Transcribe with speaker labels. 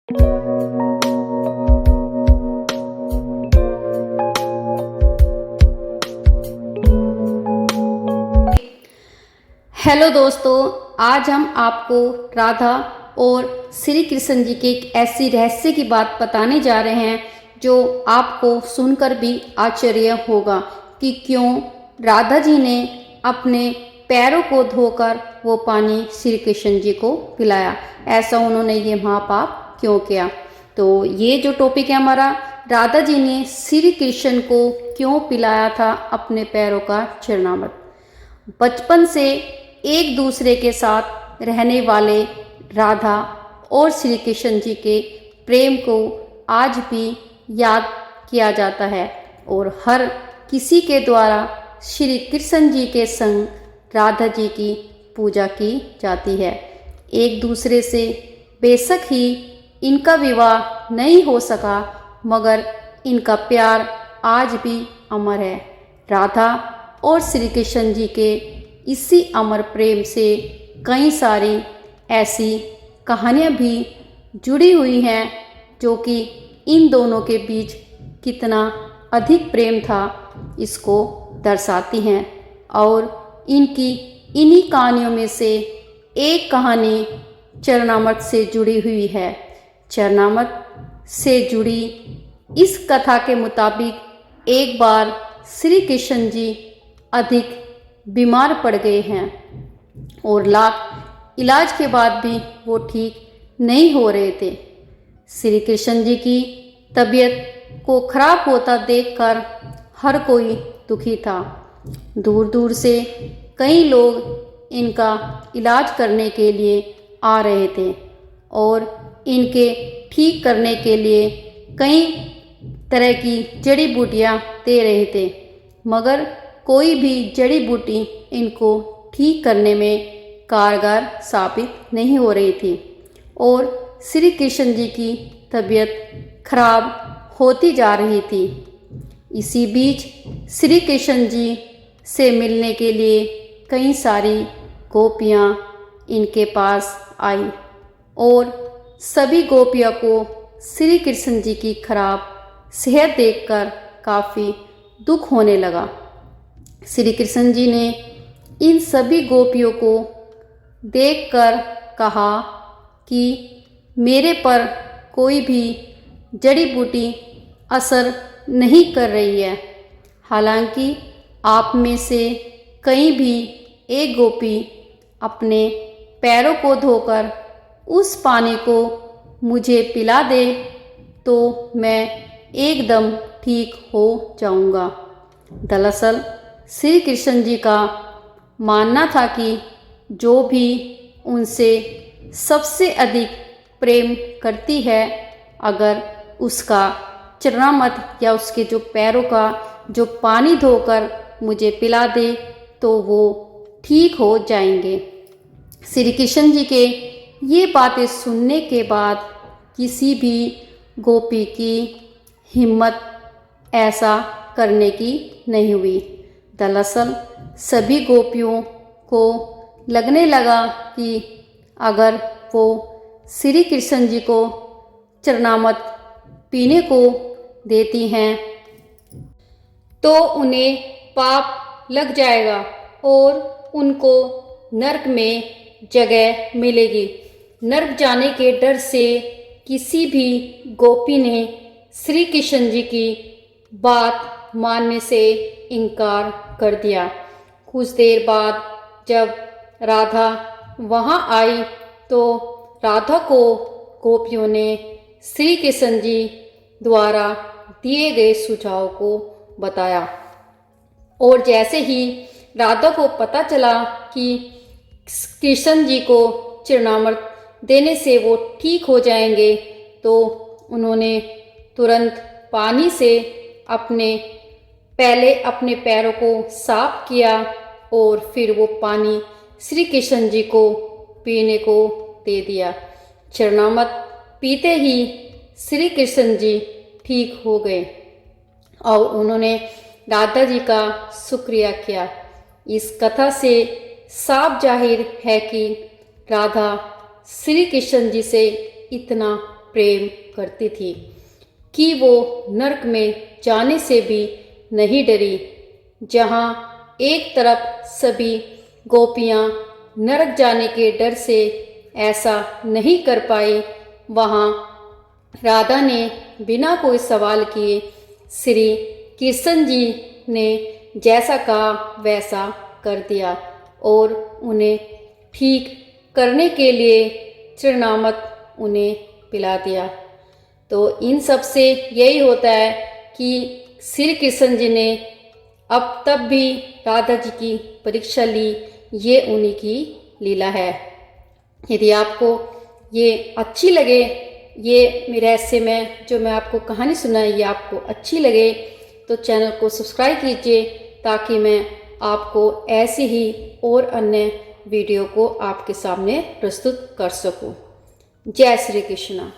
Speaker 1: Hello दोस्तों, आज हम आपको राधा और श्री कृष्ण जी की एक ऐसी रहस्य की बात बताने जा रहे हैं जो आपको सुनकर भी आश्चर्य होगा कि क्यों राधा जी ने अपने पैरों को धोकर वो पानी श्री कृष्ण जी को पिलाया। ऐसा उन्होंने ये महापाप क्यों किया। तो ये जो टॉपिक है हमारा, राधा जी ने श्री कृष्ण को क्यों पिलाया था अपने पैरों का चरणामृत। बचपन से एक दूसरे के साथ रहने वाले राधा और श्री कृष्ण जी के प्रेम को आज भी याद किया जाता है और हर किसी के द्वारा श्री कृष्ण जी के संग राधा जी की पूजा की जाती है। एक दूसरे से बेशक ही इनका विवाह नहीं हो सका, मगर इनका प्यार आज भी अमर है। राधा और श्री कृष्ण जी के इसी अमर प्रेम से कई सारी ऐसी कहानियाँ भी जुड़ी हुई हैं जो कि इन दोनों के बीच कितना अधिक प्रेम था इसको दर्शाती हैं। और इनकी इन्हीं कहानियों में से एक कहानी चरणामृत से जुड़ी हुई है। चरणामृत से जुड़ी इस कथा के मुताबिक एक बार श्री कृष्ण जी अधिक बीमार पड़ गए हैं और लाख इलाज के बाद भी वो ठीक नहीं हो रहे थे। श्री कृष्ण जी की तबीयत को खराब होता देखकर हर कोई दुखी था। दूर दूर से कई लोग इनका इलाज करने के लिए आ रहे थे और इनके ठीक करने के लिए कई तरह की जड़ी बूटियाँ दे रहे थे, मगर कोई भी जड़ी बूटी इनको ठीक करने में कारगर साबित नहीं हो रही थी और श्री कृष्ण जी की तबीयत खराब होती जा रही थी। इसी बीच श्री कृष्ण जी से मिलने के लिए कई सारी गोपियाँ इनके पास आई और सभी गोपियों को श्री कृष्ण जी की खराब सेहत देखकर काफ़ी दुख होने लगा। श्री कृष्ण जी ने इन सभी गोपियों को देखकर कहा कि मेरे पर कोई भी जड़ी बूटी असर नहीं कर रही है। हालांकि आप में से कहीं भी एक गोपी अपने पैरों को धोकर उस पानी को मुझे पिला दे तो मैं एकदम ठीक हो जाऊंगा। दरअसल श्री कृष्ण जी का मानना था कि जो भी उनसे सबसे अधिक प्रेम करती है, अगर उसका चरणामृत या उसके जो पैरों का जो पानी धोकर मुझे पिला दे तो वो ठीक हो जाएंगे। श्री कृष्ण जी के ये बातें सुनने के बाद किसी भी गोपी की हिम्मत ऐसा करने की नहीं हुई। दरअसल सभी गोपियों को लगने लगा कि अगर वो श्री कृष्ण जी को चरणामृत पीने को देती हैं तो उन्हें पाप लग जाएगा और उनको नरक में जगह मिलेगी। नरक जाने के डर से किसी भी गोपी ने श्री कृष्ण जी की बात मानने से इनकार कर दिया। कुछ देर बाद जब राधा वहाँ आई तो राधा को गोपियों ने श्री कृष्ण जी द्वारा दिए गए सुझाव को बताया और जैसे ही राधा को पता चला कि कृष्ण जी को चरणामृत देने से वो ठीक हो जाएंगे तो उन्होंने तुरंत पानी से पहले अपने पैरों को साफ किया और फिर वो पानी श्री कृष्ण जी को पीने को दे दिया। चरणामृत पीते ही श्री कृष्ण जी ठीक हो गए और उन्होंने राधा जी का शुक्रिया किया। इस कथा से साफ जाहिर है कि राधा श्री कृष्ण जी से इतना प्रेम करती थी कि वो नरक में जाने से भी नहीं डरी। जहाँ एक तरफ सभी गोपियाँ नरक जाने के डर से ऐसा नहीं कर पाई, वहाँ राधा ने बिना कोई सवाल किए श्री कृष्ण जी ने जैसा कहा वैसा कर दिया और उन्हें ठीक करने के लिए चरणामृत उन्हें पिला दिया। तो इन सब से यही होता है कि श्री कृष्ण जी ने अब तब भी राधा जी की परीक्षा ली, ये उन्हीं की लीला है। यदि आपको ये अच्छी लगे, ये मेरे रहस्य में जो मैं आपको कहानी सुनाई ये आपको अच्छी लगे तो चैनल को सब्सक्राइब कीजिए, ताकि मैं आपको ऐसी ही और अन्य वीडियो को आपके सामने प्रस्तुत कर सकूं। जय श्री कृष्ण।